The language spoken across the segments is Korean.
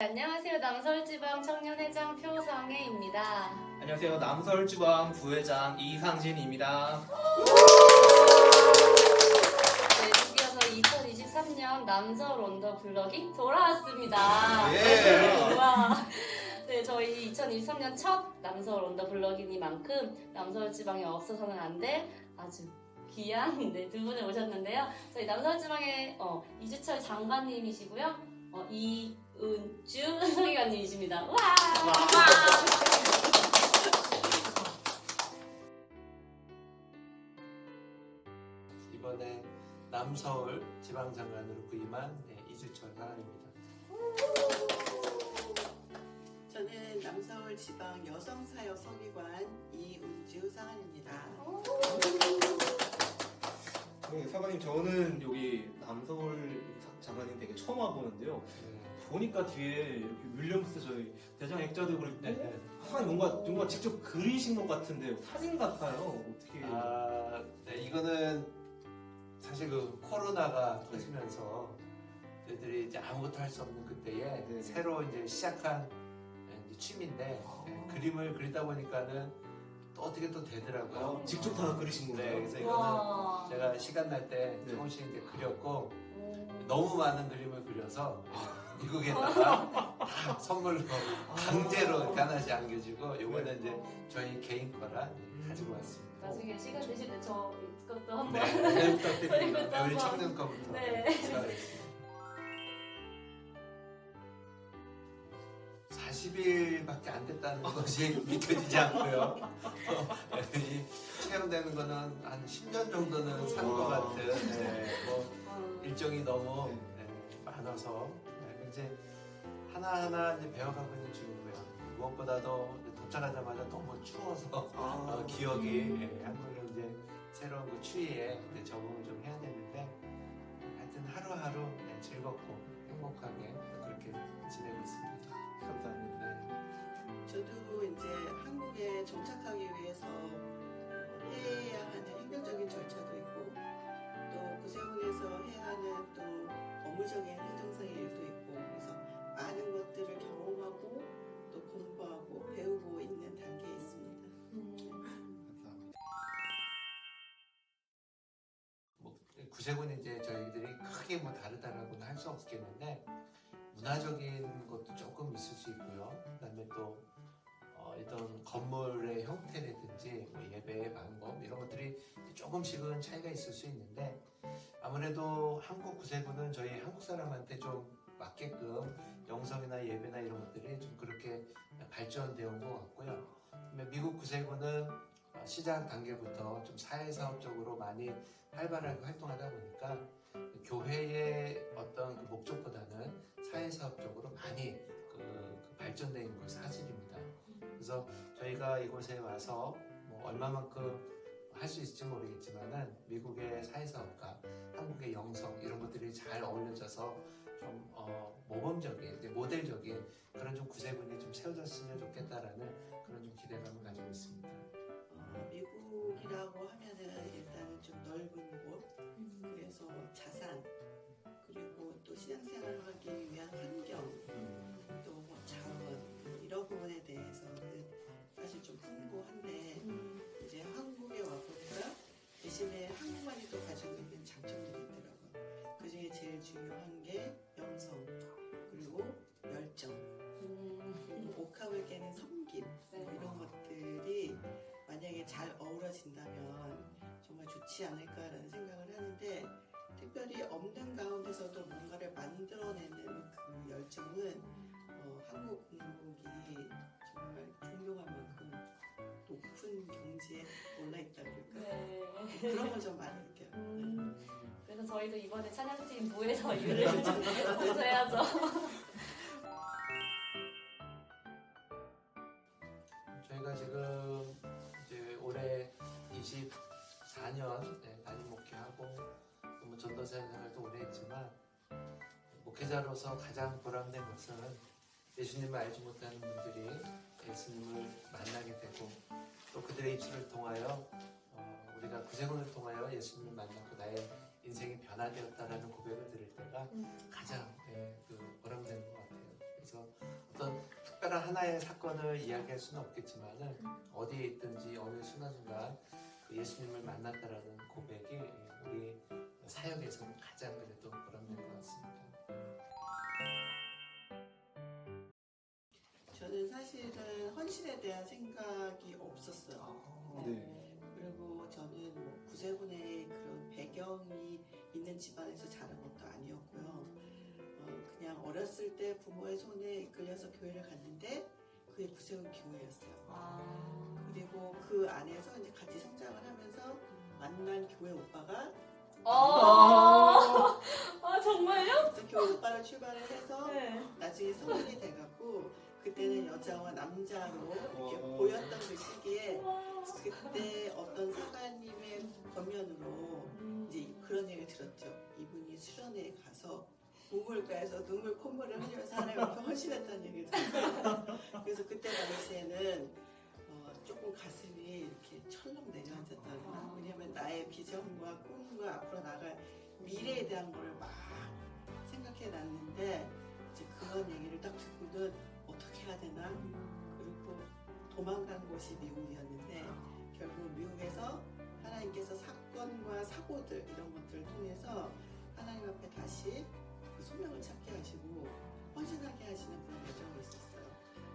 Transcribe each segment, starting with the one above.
안녕하세요. 남서울지방 청년회장 표성혜입니다. 안녕하세요. 남서울지방 부회장 이상진입니다. 네, 드디어 저희 2023년 남서울 언더 블럭이 돌아왔습니다. 예. 와. 네, 저희 2023년 첫 남서울 언더 블럭이니만큼 남서울지방에 없어서는 안 될 아주 귀한 두 분을 모셨는데요. 저희 남서울지방의 이주철 장관님이시고요. 이은주 서기관님이십니다. 와! 이번에 남서울 지방장관으로 부임한 이주철 사람입니다. 저는 남서울 지방 여성사역 서기관 이은주 사관입니다. 네, 사관님 저는 여기 남서울 장관님 되게 처음 와보는데요. 보니까 뒤에 이렇게 윌리엄스 저희 대장 액자도 그리고 사관님 뭔가 직접 그리신 것 같은데 사진 같아요. 어떻게? 네, 이거는 사실 그 코로나가 터지면서 저희들이 이제 아무것도 할 수 없는 그때에 네. 새로 이제 시작한 이제 취미인데 그림을 그리다 보니까는 또 어떻게 또 되더라고요. 직접 다 그리신 네, 건가요? 그래서 이거는 제가 시간 날 때 네. 조금씩 이제 그렸고 너무 많은 그림을 그려서 미국에다가 다 선물로 강제로 이렇게 하나씩 안겨주고 요거는 이제 저희 개인 거라 가지고 왔습니다. 나중에 시간 되실 때 저 이것도 한번 네, 저희 것도 우리 한번. 청년 거부터 네. 시작하겠습니다. 40일밖에 안 됐다는 것이 믿겨지지 않고요. 이 체험되는 거는 한 10년 정도는 산 것 같은 일정이 너무 많아서 이제 하나하나 이제 배워가고 있는 중이고요. 무엇보다도 도착하자마자 너무 추워서 기억이 한국의 이제 새로운 그 추위에 이제 적응을 좀 해야 되는데 하여튼 하루하루 즐겁고 행복하게 그렇게 지내고 있습니다. 감사합니다. 저도 이제 한국에 정착하기 위해서 해야 하는 행정적인 절차도 있고 또 구세군에서 해야 하는 또 업무적인 행정상의 일도 있고 그래서 많은 것들을 경험하고 또 공부하고 배우고 있는 단계에 있습니다. 감사합니다. 뭐 구세군이 이제 저희들이 크게 뭐 다르다라고는 할 수 없겠는데 문화적인 것도 조금 있을 수 있고요. 그다음에 또 어떤 건물의 형태라든지 뭐 예배의 방법 이런 것들이 조금씩은 차이가 있을 수 있는데 아무래도 한국 구세군은 저희 한국 사람한테 좀 맞게끔 영성이나 예배나 이런 것들이 좀 그렇게 발전되어 온 것 같고요. 미국 구세군은 시작 단계부터 좀 사회사업적으로 많이 활발하게 활동하다 보니까 교회의 어떤 그 목적보다는 사회사업적으로 많이 그 발전되어 있는 것이 사실입니다. 그래서 저희가 이곳에 와서 뭐 얼마만큼 할 수 있을지 모르겠지만은 미국의 사회사업과 한국의 영성 이런 것들이 잘 어울려져서 좀 모범적인, 모델적인 그런 좀 구세군이 좀 세워졌으면 좋겠다라는 그런 좀 기대감을 가지고 있습니다. 미국이라고 하면은 일단은 좀 넓은 곳, 그래서 자산, 그리고 또 신앙생활을 하기 위한 환경, 또 뭐 자원 이런 부분에 대해서는 사실 좀 풍부한데 이제 한국에 와보니까 대신에 한국만이 또 가지고 있는 장점들이 있더라고요. 그 중에 제일 중요한 게 영성, 그리고 열정, 그리고 옥합을 깨는 섬김 이런 것들이 만약에 잘 어우러진다면 정말 좋지 않을까라는 생각을 하는데 특별히 없는 가운데서도 뭔가를 만들어내는 그 열정은 한국 군복이 정말 존경할 만큼 높은 경지에 올라있다 그럴까요? 그런 걸 좀 많이 느껴요. 그래서 저희도 이번에 찬양팀 부에서 일을 좀 해야죠. 저희가 지금 이제 올해 24년 담임 목회하고 뭐 전도사 생활도 오래 했지만 목회자로서 가장 보람된 것은 예수님을 알지 못하는 분들이 예수님을 만나게 되고 또 그들의 입술을 통하여 우리가 구세군을 통하여 예수님을 만나고 나의 인생이 변화되었다라는 고백을 들을 때가 가장 보람되는 것 같아요. 그래서 특별한 하나의 사건을 이야기할 수는 없겠지만은 어디에 있든지 어느 순간순간 그 예수님을 만났다라는 고백이 우리 사역에서는 가장 그래도 보람된 것 같습니다. 저는 사실은 헌신에 대한 생각이 없었어요. 네. 그리고 저는 뭐 구세군의 그런 배경이 있는 집안에서 자란 것도 아니었고요. 그냥 어렸을 때 부모의 손에 이끌려서 교회를 갔는데 그게 구세군 교회였어요. 그리고 그 안에서 이제 같이 성장을 하면서 만난 교회 오빠가 정말요? 그래서 교회 오빠를 출발을 해서 네. 나중에 성인이 돼갖고 그때는 여자와 남자로 이렇게 와. 보였던 그 시기에 그때 어떤 사관님의 권면으로 이제 그런 얘기를 들었죠. 이분이 수련회에 가서 우물가에서 눈물 콧물을 흘리면서 하나님 앞에 헌신했다는 얘기를 들었어요. 그래서 그때 당시에는 조금 가슴이 이렇게 철렁 내려앉았다나. 왜냐면 나의 비전과 꿈과 앞으로 나갈 미래에 대한 걸 막 생각해 놨는데 이제 그런 얘기를 딱 듣고는 어떻게 해야 되나. 그리고 도망간 곳이 미국이었는데 결국 미국에서 하나님께서 사건과 사고들 이런 것들을 통해서 하나님 앞에 다시 그 소명을 찾게 하시고 헌신하게 하시는 그런 여정이 있었어요.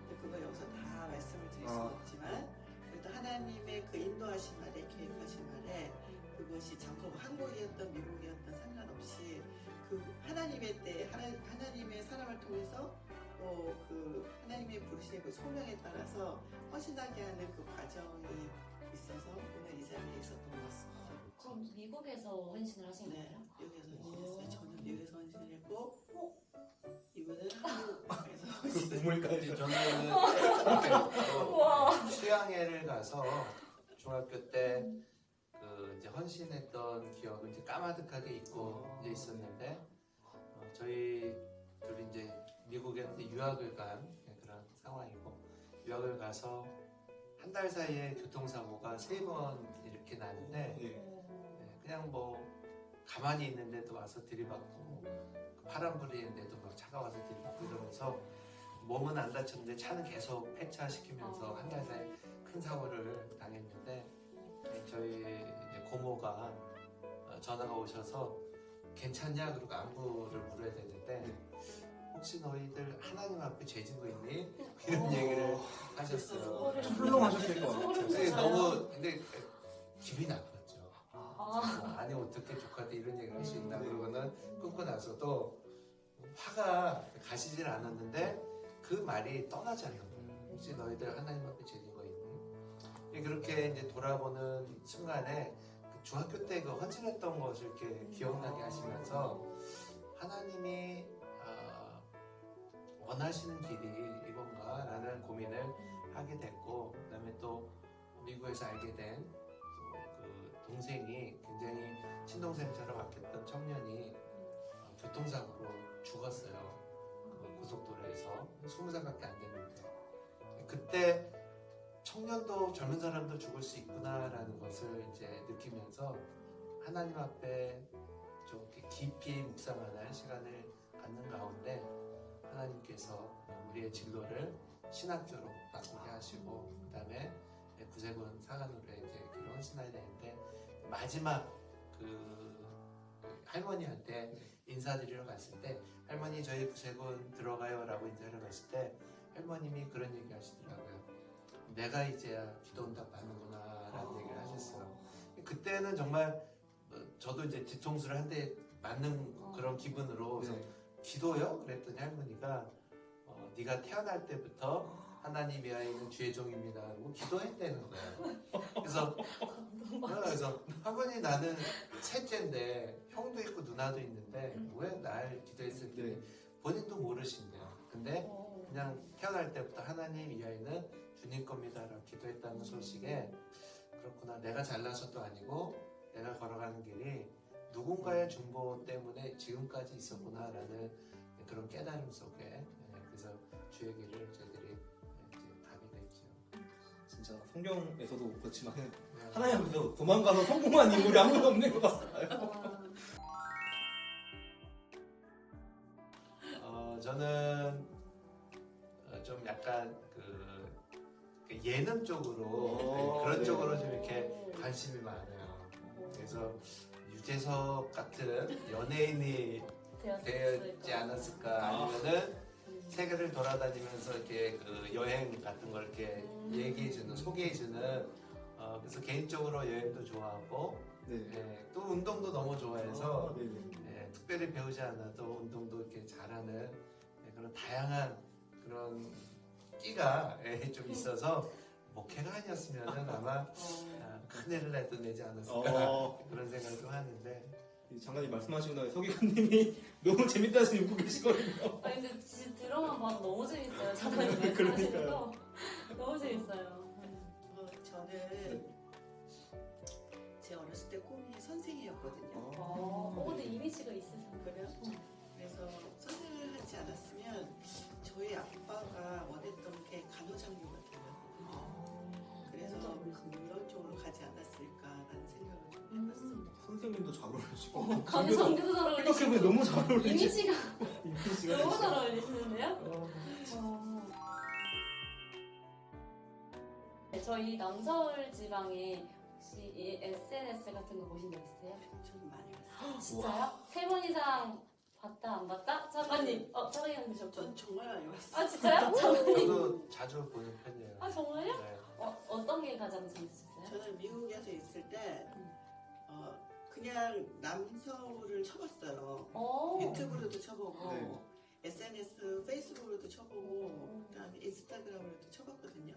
근데 그거 여기서 다 말씀을 드릴 수는 없지만 그래도 하나님의 그 인도하신 말에 계획하신 말에 그것이 장소가 한국이었던 미국이었던 상관없이 그 하나님의 때 하나님의 사람을 통해서 또 그 하나님의 부르시는 그 소명에 따라서 헌신하게 하는 그 과정이 있어서 오늘 이 자리에 있었던 것 같습니다. 그럼 미국에서 헌신을 하신 네, 거예요? 미국에서 헌신했어요. 저는 미국에서 헌신을 했고 이분은 한국에서 헌신을 우물가에서. 저는 수양회를 가서 중학교 때 그 이제 헌신했던 기억을 이제 까마득하게 잊고 이제 있었는데 저희 둘이 이제 미국에 유학을 간 그런 상황이고 유학을 가서 한 달 사이에 교통사고가 3번 이렇게 나는데 네. 그냥 뭐 가만히 있는데도 와서 들이받고 바람 부리는데도 막 차가 와서 들이받고 이러면서 몸은 안 다쳤는데 차는 계속 폐차시키면서 한 달 사이에 큰 사고를 당했는데 저희 이제 고모가 전화가 오셔서 괜찮냐 그러고 안부를 물어야 되는데 혹시 너희들 하나님 앞에 죄 지고 있니? 이런 얘기를 하셨어요. 좀 훌륭하셨을 것 같아요. 근데 너무 근데 기분이 나빴죠. 아니 어떻게 조카한테 이런 얘기를 할 수 있나 그러고는 끊고 나서도 화가 가시질 않았는데 그 말이 떠나지 않는 거예요. 혹시 너희들 하나님 앞에 죄 지고 있니? 그렇게 이제 돌아보는 순간에 그 중학교 때 그 헌신했던 것을 이렇게 기억나게 하시면서 하나님이 원하시는 길이 이건가라는 고민을 하게 됐고 그다음에 또 미국에서 알게 된 그 동생이 굉장히 친동생처럼 아꼈던 청년이 교통사고로 죽었어요. 그 고속도로에서 20살밖에 안 됐는데 그때 청년도 젊은 사람도 죽을 수 있구나라는 것을 이제 느끼면서 하나님 앞에 좀 이렇게 깊이 묵상하는 시간을 갖는 가운데 하나님께서 우리의 진로를 신학교로 바꾸게 하시고 그 다음에 구세군 사관으로 이제 길을 헌신해야 되는데 마지막 그 할머니한테 인사드리러 갔을 때 할머니 저희 구세군 들어가요 라고 인사를 갔을 때 할머님이 그런 얘기 하시더라고요. 내가 이제야 기도 응답 받는구나 라는 얘기를 하셨어요. 그때는 정말 저도 이제 뒤통수를 한 대 맞는 그런 기분으로 그래서 기도요? 그랬더니 할머니가 네가 태어날 때부터 하나님의 아이는 주의 종입니다 하고 기도했다는 거예요. 그래서 할머니 나는 셋째인데 형도 있고 누나도 있는데 왜 날 기도했을때 본인도 모르신대요. 근데 그냥 태어날 때부터 하나님 이 아이는 주님 겁니다 라고 기도했다는 소식에 그렇구나 내가 잘나서도 아니고 내가 걸어가는 길이 누군가의 중보 때문에 지금까지 있었구나 라는 그런 깨달음 속에 그래서 주의 길을 저희들이 이제 가게 됐죠. 진짜 성경에서도 그렇지만 하나님 앞에서 도망가서 성공한 인물이 아무도 없는 것 같아요. 저는 좀 약간 그 예능 쪽으로 오, 그런 네. 쪽으로 좀 이렇게 관심이 많아요. 그래서 유재석 같은 연예인이 되지 않았을까 아니면은 세계를 돌아다니면서 이렇게 그 여행 같은 걸 이렇게 얘기해주는 소개해주는 그래서 개인적으로 여행도 좋아하고 네. 예, 또 운동도 너무 좋아해서 아, 네네. 예, 특별히 배우지 않아도 운동도 이렇게 잘하는 예, 그런 다양한 그런 끼가 예, 좀 있어서 목회가 아니었으면은 아마 큰일을 내도 내지 않았을까 어, 그런 생각을 좀 하는데 이 장관님 말씀하시고 나서 서기관님이 너무 재밌다 해서 웃고 계시거든요. 아니 근데 진짜 들어만 봐도 너무 재밌어요. 장관님 말씀하시는 거 너무 재밌어요. 저는 제 어렸을 때 꿈이 선생이었거든요. 근데 이미지가 있으세요. 그래요? 그래서 선생을 하지 않았으면 저희 아빠가 원했던 게 간호장교 같은 거였거든요. 그래서 그런 쪽으로 가지 않았을까라는 생각을 좀 해봤습니다. 선생님도 잘 어울리시고. 감성도 잘 이렇게 어울리시고 보면 너무 잘 어울리시. 이미지가 이미지가 너무 진짜. 잘 어울리시는데요? 네, 저희 남서울 지방에 혹시 이 SNS 같은 거 보신 적 있으세요? 저는 많이 봤어요. 진짜요? 3번 이상 봤다 안 봤다? 장관님, 장관님 보셨죠? 전 정말 많이 봤어요. 아 진짜요? 장관님? 저도 자주 보는 편이에요. 아 정말요? 네. 어떤 게 가장 재밌으셨어요? 저는 미국에서 있을 때 그냥 남서울을 쳐봤어요. 유튜브로도 쳐보고 네. SNS, 페이스북으로도 쳐보고 그다음에 인스타그램으로도 쳐봤거든요.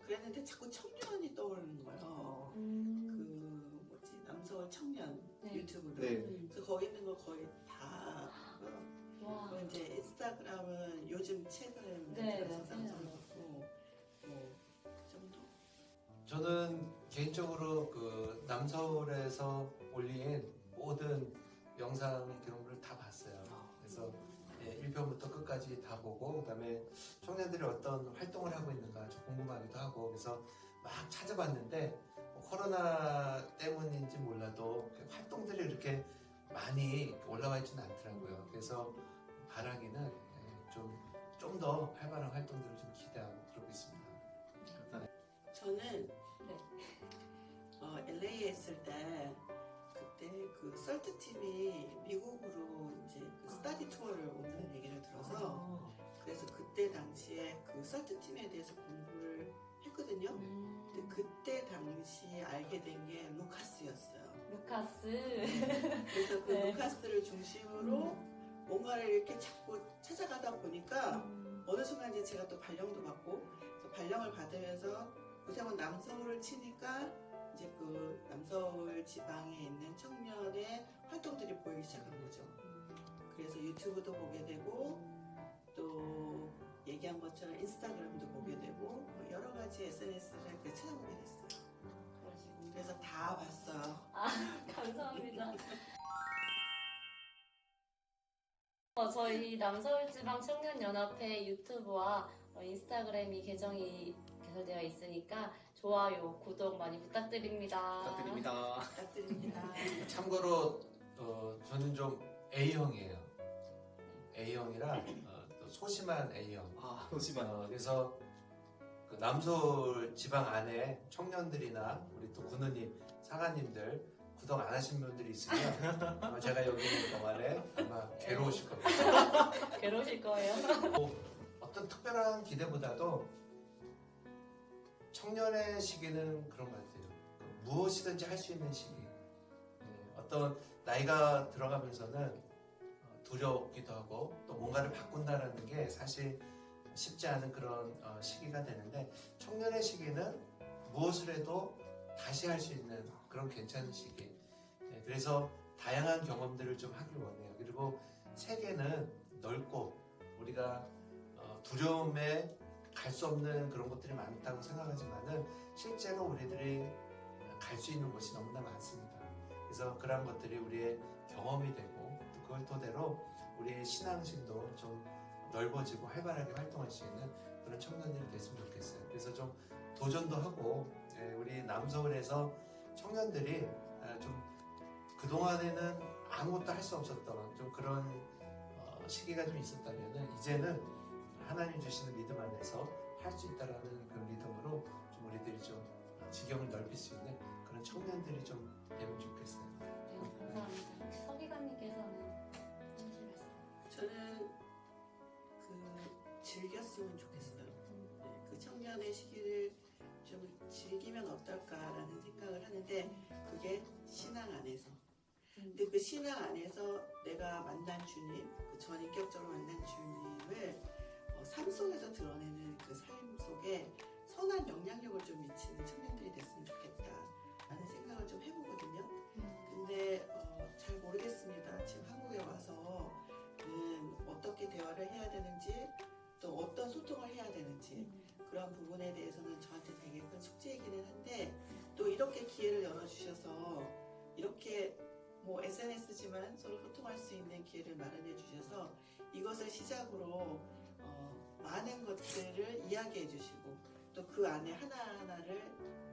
그랬는데 자꾸 청년이 떠오르는 거예요. 그 뭐지 남서울 청년 네. 유튜브로. 네. 그래서 거기 있는 거 거의 다 보고요. 와. 그리고 이제 인스타그램은 요즘 최근에 네, 들어서 네. 상상하고 그 정도. 저는 개인적으로 그 남서울에서 올린 모든 영상 기록물을 다 봤어요. 그래서 1편부터 끝까지 다 보고 그다음에 청년들이 어떤 활동을 하고 있는가 좀 궁금하기도 하고 그래서 막 찾아봤는데 코로나 때문인지 몰라도 활동들이 이렇게 많이 올라와 있지는 않더라고요. 그래서 바라기는 좀 더 활발한 활동들을 좀 기대하고 그러고 있습니다. 저는 네. LA에 있을 때 그때 그 썰트 팀이 미국으로 이제 그 스타디 투어를 온다는 얘기를 들어서 그래서 그때 당시에 그 썰트 팀에 대해서 공부를 했거든요. 근데 그때 당시 알게 된 게 루카스였어요. 루카스. 그래서 그 네. 루카스를 중심으로 뭔가를 이렇게 자꾸 찾아가다 보니까 어느 순간 이제 제가 또 발령도 받고 그래서 발령을 받으면서 구세군 남서울을 치니까 이제 그 남서울 지방에 있는 청년의 활동들이 보이기 시작한 거죠. 그래서 유튜브도 보게 되고 또 얘기한 것처럼 인스타그램도 보게 되고 뭐 여러 가지 SNS를 이렇게 찾아보게 됐어요. 그러시군요. 그래서 다 봤어요. 감사합니다. 저희 남서울지방청년연합회 유튜브와 인스타그램이 계정이 개설되어 있으니까 좋아요, 구독 많이 부탁드립니다. 부탁드립니다. 부탁드립니다. 참고로 저는 좀 A형이에요. A형이라 또 소심한 A형. 아, 잠시만. 그래서 그 남서울 지방 안에 청년들이나 우리 또 군우님, 사관님들 구독 안 하신 분들이 있으면 아마 제가 여기 있는 동안에 아마 괴로우실 겁니다. 괴로우실 거예요. 어떤 특별한 기대보다도 청년의 시기는 그런 것 같아요. 무엇이든지 할 수 있는 시기. 어떤 나이가 들어가면서는 두렵기도 하고 또 뭔가를 바꾼다라는 게 사실 쉽지 않은 그런 시기가 되는데 청년의 시기는 무엇을 해도 다시 할 수 있는 그런 괜찮은 시기. 그래서 다양한 경험들을 좀 하길 원해요. 그리고 세계는 넓고 우리가 두려움에 갈 수 없는 그런 것들이 많다고 생각하지만은 실제로 우리들이 갈 수 있는 곳이 너무나 많습니다. 그래서 그런 것들이 우리의 경험이 되고 또 그걸 토대로 우리의 신앙심도 좀 넓어지고 활발하게 활동할 수 있는 그런 청년들이 됐으면 좋겠어요. 그래서 좀 도전도 하고 우리 남서울에서 청년들이 좀 그동안에는 아무것도 할 수 없었던 좀 그런 시기가 좀 있었다면 이제는 하나님 주시는 믿음 안에서 할 수 있다라는 그 믿음으로 좀 우리들이 좀 지경을 넓힐 수 있는 그런 청년들이 좀 되면 좋겠어요. 네, 감사합니다. 혹시 서기관님께서는 하실 말씀? 저는 즐겼으면 좋겠어요. 네, 그 청년의 시기를 좀 즐기면 어떨까라는 생각을 하는데 그게 신앙 안에서. 근데 그 신앙 안에서 내가 만난 주님, 그 전인격적으로 만난 주님을 삶 속에서 드러내는 그 삶 속에 선한 영향력을 좀 미치는 청년들이 됐으면 좋겠다라는 생각을 좀 해보거든요. 근데 잘 모르겠습니다. 지금 한국에 와서는 어떻게 대화를 해야 되는지 또 어떤 소통을 해야 되는지 그런 부분에 대해서는 저한테 되게 큰 숙제이기는 한데 또 이렇게 기회를 열어주셔서 이렇게 뭐 SNS지만 서로 소통할 수 있는 기회를 마련해 주셔서 이것을 시작으로 많은 것들을 이야기해 주시고 또 그 안에 하나하나를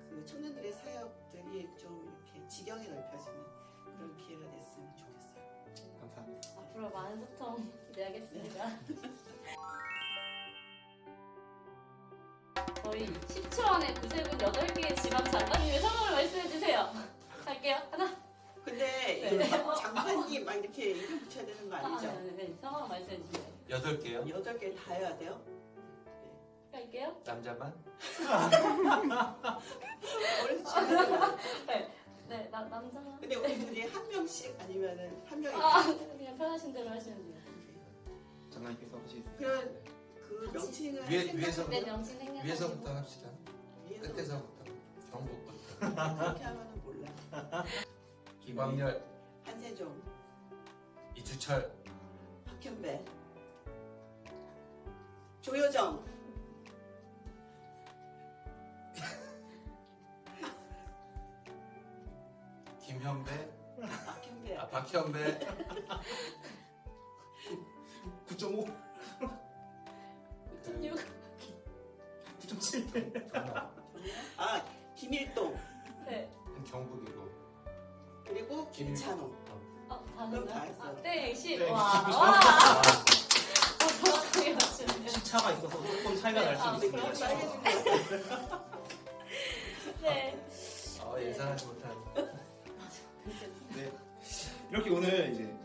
그 청년들의 사역들이 좀 이렇게 지경이 넓혀지는 그런 기회가 됐으면 좋겠어요. 감사합니다. 앞으로 많은 소통 기대하겠습니다. 저희 10초 안에 구세군 8개의 지방 장관님의 성함을 말씀해주세요. 갈게요. 하나. 근데 네. 장관님 막 이렇게 이름 붙여야 되는 거 아니죠? 네. 성함 말씀해주세요. 8개요? 8개 다 해야 돼요? 갈게요. 남자만? 머리에서 치는 네, 남자. 근데 우리 둘이 한 명씩 아니면은 한 명이 그냥 편하신 대로 하시면 돼요. 장관님께서 하시겠습니다. 그런 그 명칭을 위에서부터? 네, 명칭 생략하시고. 위에서부터 합시다. 위에서 끝에서부터. 경북부터. 그렇게 하면은 몰라. 김광렬, 한세종, 이주철, 박현배, 조효정, 김현배, 박현배, 박현배, 9.5, 9.6. 9.7. 김일동 네. 경북이고. 그리고 김찬호. 다른 그럼 다 했어요. 네, 10. 네, 와. 10. 와. 정확하게 맞추네요. 시차가 있어서 조금 차이가 날 수 네, 있습니다. 그럼 빨개진 거 네. 예상하지 못한. 네. 이렇게 오늘 이제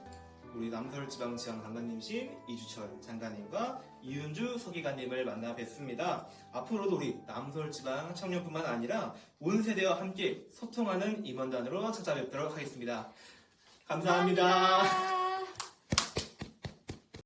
우리 남서울지방지방 장관님이신 이주철 장관님과 이윤주 서기관님을 만나 뵀습니다. 앞으로도 우리 남서울지방 청년뿐만 아니라 온 세대와 함께 소통하는 임원단으로 찾아뵙도록 하겠습니다. 감사합니다.